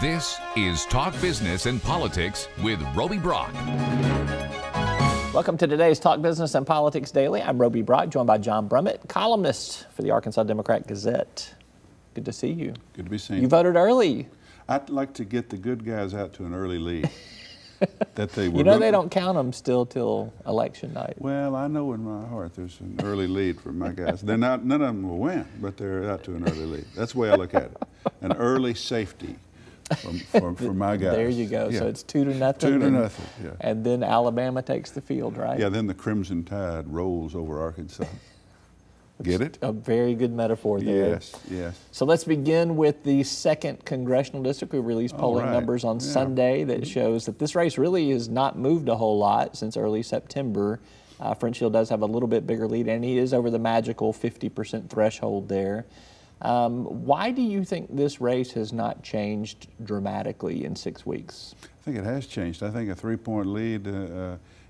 This is Talk Business and Politics with Roby Brock. Welcome to today's Talk Business and Politics Daily. I'm Roby Brock, joined by John Brummett, columnist for the Arkansas Democrat-Gazette. Good to see you. Good to be seen. You voted early. I'd like to get the good guys out to an early lead. That they were. You know they don't count them still till election night. Well, I know in my heart there's an early lead for my guys. They're not. None of them will win, but they're out to an early lead. That's the way I look at it. An early safety for my guys. There you go. Yeah. So it's 2-0. 2-0. Yeah. And then Alabama takes the field, right? Yeah. Then the Crimson Tide rolls over Arkansas. Get it? A very good metaphor there. Yes, yes. So let's begin with the 2nd Congressional District. We released polling numbers on Sunday that shows that this race really has not moved a whole lot since early September. French Hill does have a little bit bigger lead, and he is over the magical 50% threshold there. Why do you think this race has not changed dramatically in 6 weeks? I think it has changed. I think a 3-point lead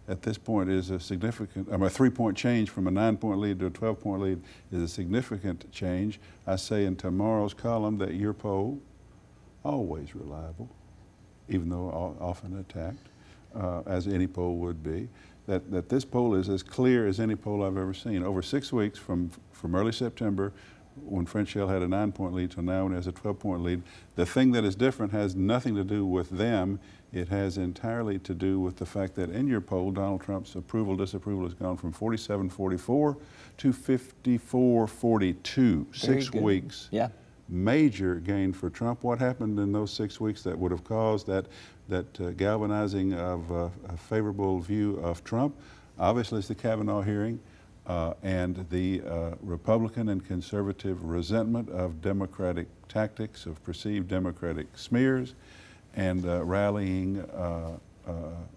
at this point is a significant, a 3-point change from a 9-point lead to a 12-point lead is a significant change. I say in tomorrow's column that your poll, always reliable, even though often attacked, as any poll would be, that this poll is as clear as any poll I've ever seen. Over 6 weeks from early September, when French Hill had a 9-point lead to now when it has a 12-point lead, the thing that is different has nothing to do with them. It has entirely to do with the fact that in your poll, Donald Trump's disapproval has gone from 47-44 to 54-42. 6 weeks. Yeah. Major gain for Trump. What happened in those 6 weeks that would have caused that galvanizing of a favorable view of Trump? Obviously, it's the Kavanaugh hearing. And the Republican and conservative resentment of Democratic tactics, of perceived Democratic smears, and rallying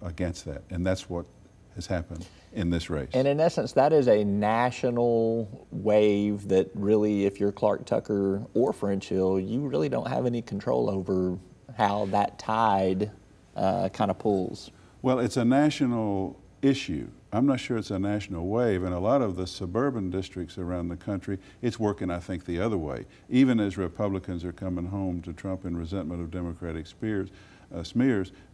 against that. And that's what has happened in this race. And in essence, that is a national wave that really, if you're Clark Tucker or French Hill, you really don't have any control over how that tide kind of pulls. Well, it's a national issue. I'm not sure it's a national wave. In a lot of the suburban districts around the country, it's working, I think, the other way. Even as Republicans are coming home to Trump in resentment of Democratic smears,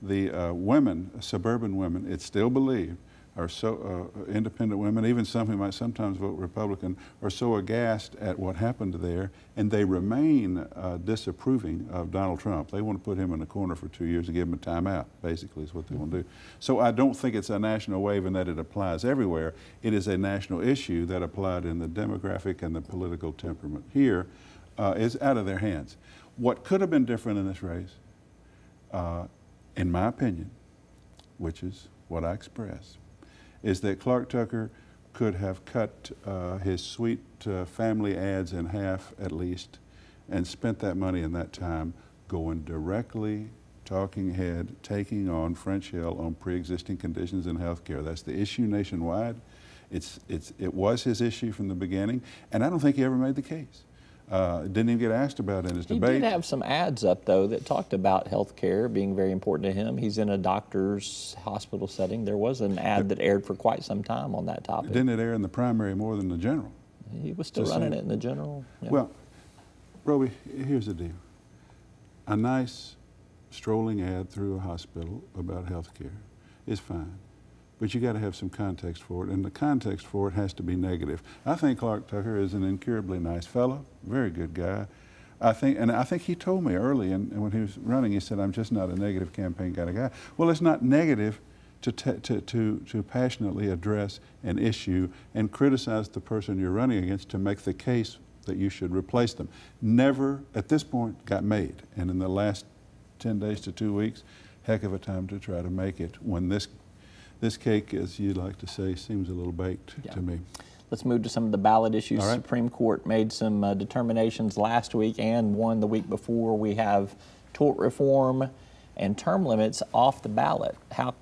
the women, suburban women, it's still believed, are so independent women, even some who might sometimes vote Republican, are so aghast at what happened there, and they remain disapproving of Donald Trump. They want to put him in a corner for 2 years and give him a timeout, basically, is what they want to do. So I don't think it's a national wave in that it applies everywhere. It is a national issue that applied in the demographic and the political temperament here is out of their hands. What could have been different in this race, in my opinion, which is what I express, is that Clark Tucker could have cut his sweet family ads in half at least and spent that money and that time going directly, talking head, taking on French Hill on pre-existing conditions in health care. That's the issue nationwide. It was his issue from the beginning, and I don't think he ever made the case. Didn't even get asked about it in his debate. He did have some ads up, though, that talked about health care being very important to him. He's in a doctor's hospital setting. There was an ad that aired for quite some time on that topic. Didn't it air in the primary more than the general? He was still running it in the general. Yeah. Well, Roby, here's the deal. A nice strolling ad through a hospital about health care is fine. But you got to have some context for it, and the context for it has to be negative. I think Clark Tucker is an incurably nice fellow, very good guy. I think he told me early, and when he was running, he said, "I'm just not a negative campaign kind of guy." Well, it's not negative to passionately address an issue and criticize the person you're running against to make the case that you should replace them. Never, at this point, got made, and in the last 10 days to 2 weeks, heck of a time to try to make it when this cake, as you like to say, seems a little baked to me. Let's move to some of the ballot issues. All right. Supreme Court made some determinations last week and one the week before. We have tort reform and term limits off the ballot. How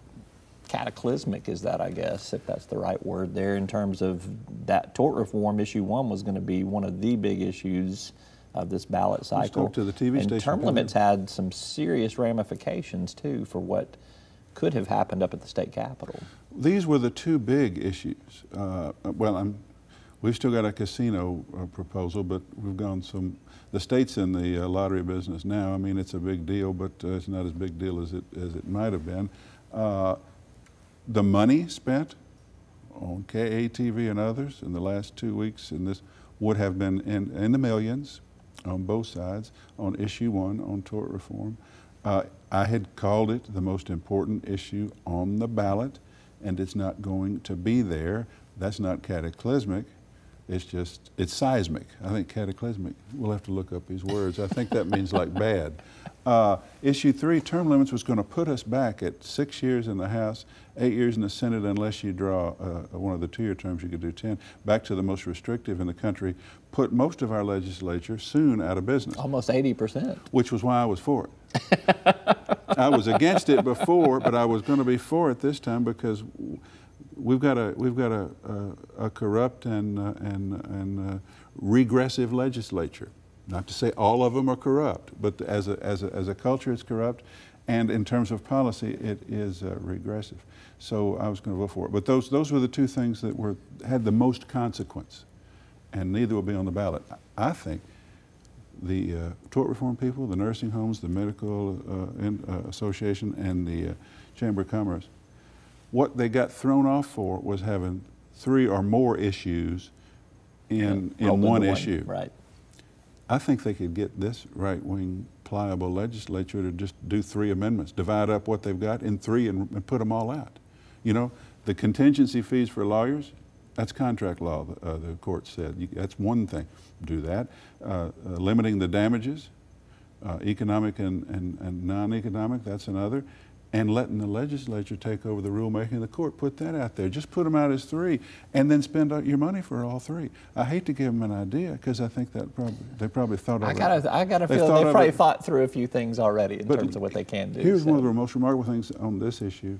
cataclysmic is that, I guess, if that's the right word there, in terms of that tort reform? Issue 1 was going to be one of the big issues of this ballot cycle. To the TV and station term limits had some serious ramifications, too, for what could have happened up at the state capitol. These were the two big issues. We've still got a casino proposal, but we've gone the state's in the lottery business now. I mean, it's a big deal, but it's not as big a deal as it might have been. The money spent on KATV and others in the last 2 weeks in this would have been in the millions on both sides on issue 1 on tort reform. I had called it the most important issue on the ballot, and it's not going to be there. That's not cataclysmic. It's seismic. I think cataclysmic, we'll have to look up these words. I think that means like bad. Issue 3, term limits, was going to put us back at 6 years in the House, 8 years in the Senate, unless you draw one of the 2-year terms, you could do 10, back to the most restrictive in the country, put most of our legislature soon out of business. Almost 80%. Which was why I was for it. I was against it before, but I was going to be for it this time because we've got a corrupt and regressive legislature. Not to say all of them are corrupt, but as a culture, it's corrupt, and in terms of policy, it is regressive. So I was going to vote for it. But those were the 2 things that had the most consequence, and neither will be on the ballot. I think the tort reform people, the nursing homes, the medical association, and the Chamber of Commerce, what they got thrown off for was having 3 or more issues in one issue. Right. I think they could get this right-wing pliable legislature to just do 3 amendments, divide up what they've got in 3 and put them all out. You know, the contingency fees for lawyers, that's contract law, the court said. That's one thing. Do that. Limiting the damages, economic and non-economic, that's another. And letting the legislature take over the rulemaking, the court put that out there. Just put them out as 3, and then spend your money for all 3. I hate to give them an idea because I think that they probably thought of it. I got a feeling they probably thought through a few things already in terms of what they can do. Here's one of the most remarkable things on this issue: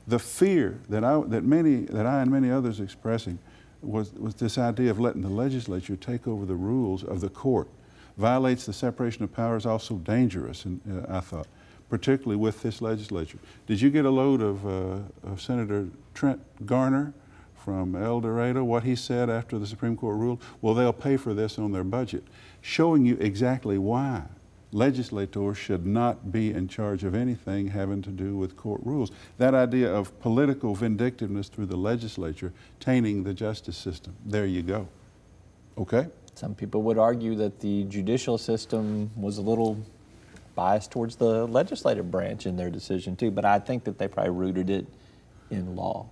the fear that I and many others expressing was this idea of letting the legislature take over the rules of the court. Violates the separation of powers. Also dangerous, and I thought, particularly with this legislature. Did you get a load of Senator Trent Garner from El Dorado, what he said after the Supreme Court ruled? Well, they'll pay for this on their budget, showing you exactly why legislators should not be in charge of anything having to do with court rules. That idea of political vindictiveness through the legislature tainting the justice system. There you go. Okay? Some people would argue that the judicial system was a little biased towards the legislative branch in their decision too, but I think that they probably rooted it in law.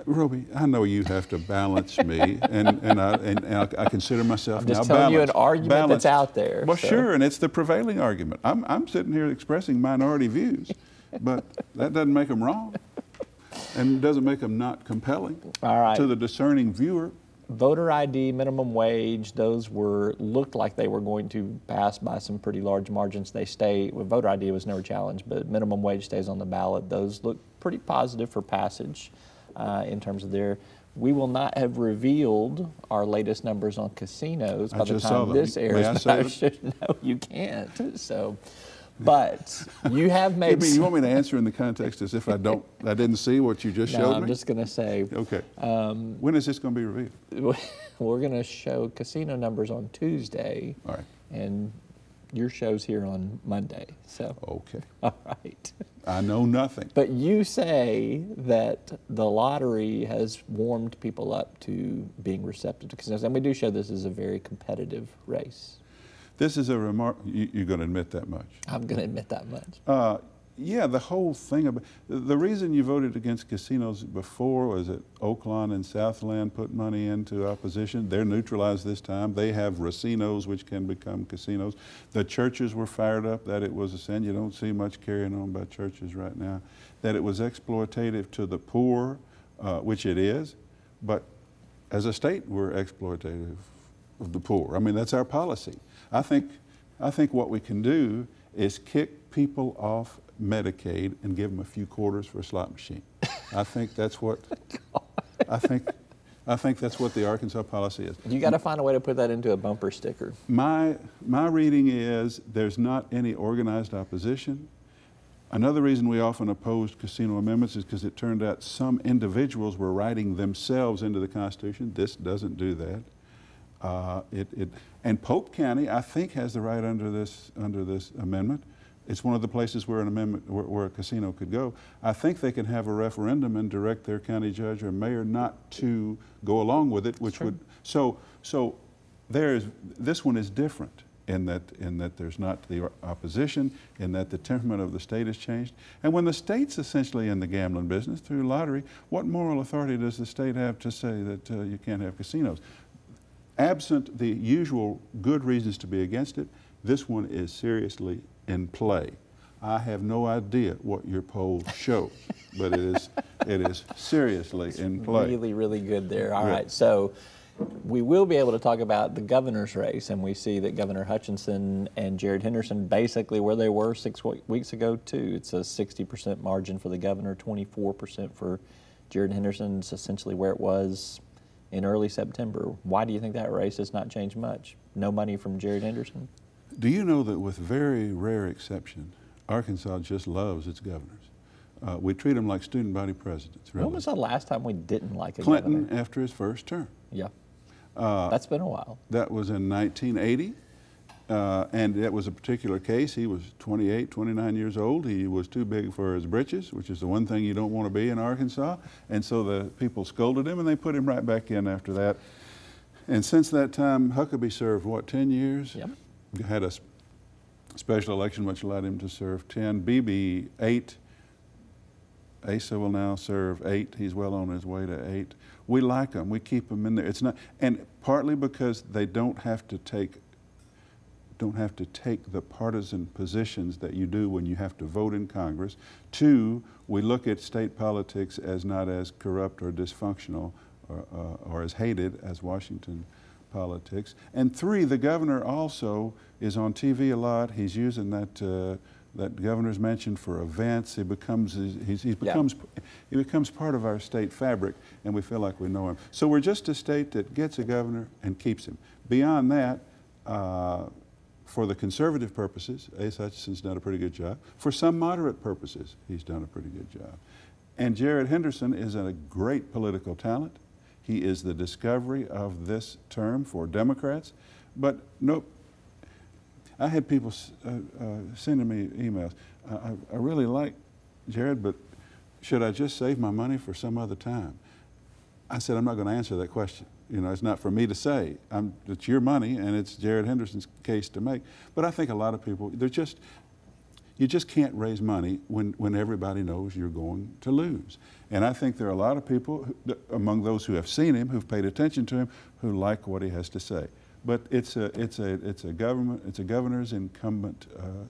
Roby, I know you have to balance me, and I consider myself now balanced. I'm just telling you an argument that's out there. Well, so. Sure, and it's the prevailing argument. I'm sitting here expressing minority views, but that doesn't make them wrong, and doesn't make them not compelling to the discerning viewer. Voter ID, minimum wage, those looked like they were going to pass by some pretty large margins. They stay, well, voter ID was never challenged, but minimum wage stays on the ballot. Those look pretty positive for passage in terms of we will not have revealed our latest numbers on casinos by the time this airs. No, you can't. So, but you have made. You want me to answer in the context as if I didn't see what you just showed me? I'm just going to say. Okay. When is this going to be revealed? We're going to show casino numbers on Tuesday. All right. And your show's here on Monday. So. Okay. All right. I know nothing. But you say that the lottery has warmed people up to being receptive to casinos, and we do show this is a very competitive race. This is a remark. You're going to admit that much? I'm going to admit that much. Yeah, the whole thing about the reason you voted against casinos before was that Oakland and Southland put money into opposition. They're neutralized this time. They have racinos, which can become casinos. The churches were fired up that it was a sin. You don't see much carrying on by churches right now. That it was exploitative to the poor, which it is, but as a state, we're exploitative of the poor. I mean, that's our policy. I think what we can do is kick people off Medicaid and give them a few quarters for a slot machine. I think that's what I think that's what the Arkansas policy is. You got to find a way to put that into a bumper sticker. My reading is there's not any organized opposition. Another reason we often opposed casino amendments is because it turned out some individuals were writing themselves into the Constitution. This doesn't do that. And Polk County, I think, has the right under this amendment. It's one of the places where an amendment, where a casino could go. I think they can have a referendum and direct their county judge or mayor not to go along with it, which would, so this one is different in that there's not the opposition, in that the temperament of the state has changed. And when the state's essentially in the gambling business through lottery, what moral authority does the state have to say that you can't have casinos? Absent the usual good reasons to be against it, this one is seriously in play. I have no idea what your poll shows, but it is seriously in play. Really, really good there. All right, so we will be able to talk about the governor's race, and we see that Governor Hutchinson and Jared Henderson basically where they were 6 weeks ago too. It's a 60% margin for the governor, 24% for Jared Henderson. It's essentially where it was in early September. Why do you think that race has not changed much? No money from Jared Henderson? Do you know that with very rare exception, Arkansas just loves its governors? We treat them like student body presidents, really. When was the last time we didn't like a Clinton governor? after his first term. Yeah, that's been a while. That was in 1980, and it was a particular case. He was 28, 29 years old. He was too big for his britches, which is the one thing you don't want to be in Arkansas. And so the people scolded him, and they put him right back in after that. And since that time, Huckabee served, what, 10 years? Yep. Had a special election which allowed him to serve 10. Beebe, 8. Asa will now serve 8. He's well on his way to 8. We like them. We keep them in there. It's not, and partly because they don't have to take the partisan positions that you do when you have to vote in Congress. 2, we look at state politics as not as corrupt or dysfunctional or as hated as Washington politics. And 3, the governor also is on TV a lot. He's using that governor's mansion for events. He becomes part of our state fabric, and we feel like we know him. So we're just a state that gets a governor and keeps him. Beyond that, for the conservative purposes, Asa Hutchinson's done a pretty good job. For some moderate purposes, he's done a pretty good job. And Jared Henderson is a great political talent. He is the discovery of this term for Democrats. But nope, I had people sending me emails. I really like Jared, but should I just save my money for some other time? I said, I'm not going to answer that question. You know, it's not for me to say. It's your money, and it's Jared Henderson's case to make. But I think a lot of people, you just can't raise money when everybody knows you're going to lose. And I think there are a lot of people among those who have seen him, who've paid attention to him, who like what he has to say. But it's a governor's incumbent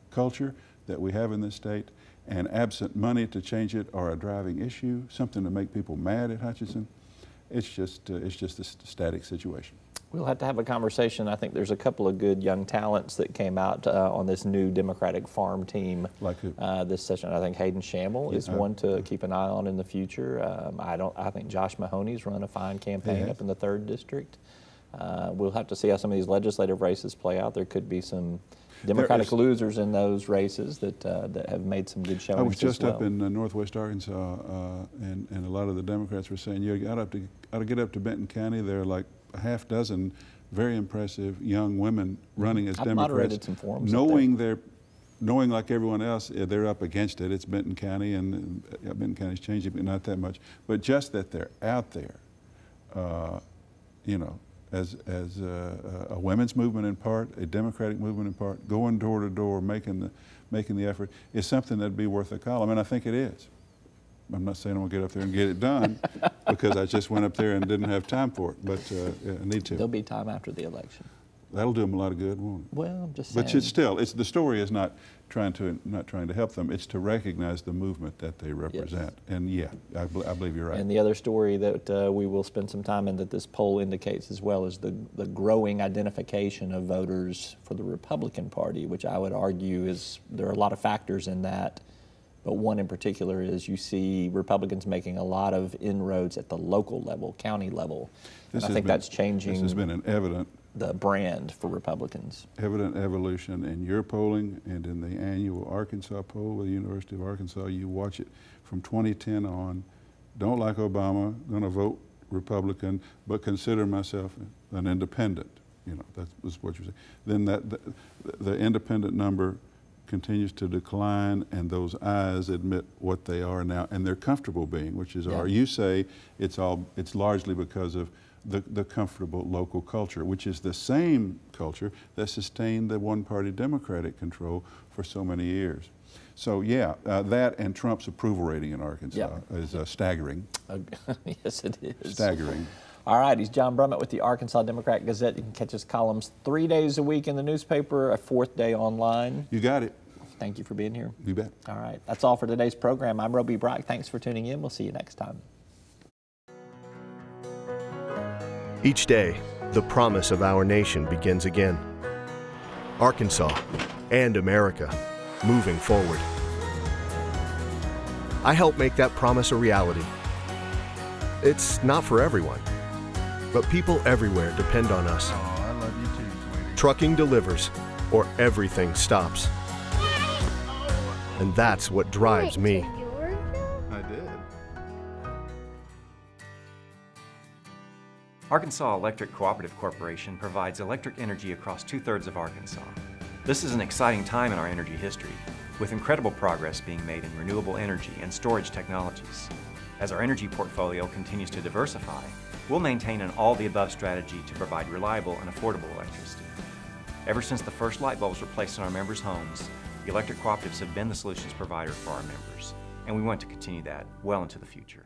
culture that we have in this state, and absent money to change it or a driving issue, something to make people mad at Hutchinson, it's just a static situation. We'll have to have a conversation. I think there's a couple of good young talents that came out on this new Democratic farm team like who? This session. I think Hayden Shamble is one to keep an eye on in the future. I think Josh Mahoney's run a fine campaign up in the 3rd District. We'll have to see how some of these legislative races play out. There could be some Democratic losers in those races that have made some good showings. I was just as well. up in northwest Arkansas, and a lot of the Democrats were saying, you ought to get up to Benton County. There are like a half dozen very impressive young women running as I've Democrats, moderated some forums knowing like everyone else, they're up against it. It's Benton County, and Benton County's changing, but not that much. But just that they're out there, you know, as a women's movement in part, a Democratic movement in part, going door to door, making the effort, is something that'd be worth a column, and I think it is. I'm not saying I'm going to get up there and get it done because I just went up there and didn't have time for it, but I need to. There'll be time after the election. That'll do them a lot of good, won't it? Well, I'm just saying. But it's still, the story is not trying to help them. It's to recognize the movement that they represent. Yes. And yeah, I believe you're right. And the other story that we will spend some time in that this poll indicates as well is the growing identification of voters for the Republican Party, which I would argue is, there are a lot of factors in that. But one in particular is you see Republicans making a lot of inroads at the local level, county level. And I think that's changing. This has been an evident the brand for Republicans. Evident evolution in your polling and in the annual Arkansas poll with the University of Arkansas. You watch it from 2010 on. Don't like Obama, going to vote Republican, but consider myself an independent. You know, that was what you're saying. Then the independent number continues to decline, and those ayes admit what they are now, and they're comfortable being, which is are. You say it's largely because of the comfortable local culture, which is the same culture that sustained the one-party Democratic control for so many years. So yeah, that and Trump's approval rating in Arkansas is staggering. Yes, it is. Staggering. All right, he's John Brummett with the Arkansas Democrat-Gazette. You can catch his columns 3 days a week in the newspaper, a 4th day online. You got it. Thank you for being here. You bet. All right, that's all for today's program. I'm Roby Brock. Thanks for tuning in. We'll see you next time. Each day, the promise of our nation begins again. Arkansas and America, moving forward. I help make that promise a reality. It's not for everyone, but people everywhere depend on us. Oh, I love you too, sweetie. Trucking delivers, or everything stops. And that's what drives me. I did. Arkansas Electric Cooperative Corporation provides electric energy across 2/3 of Arkansas. This is an exciting time in our energy history, with incredible progress being made in renewable energy and storage technologies. As our energy portfolio continues to diversify, we'll maintain an all-the-above strategy to provide reliable and affordable electricity. Ever since the first light bulbs were placed in our members' homes, the electric cooperatives have been the solutions provider for our members, and we want to continue that well into the future.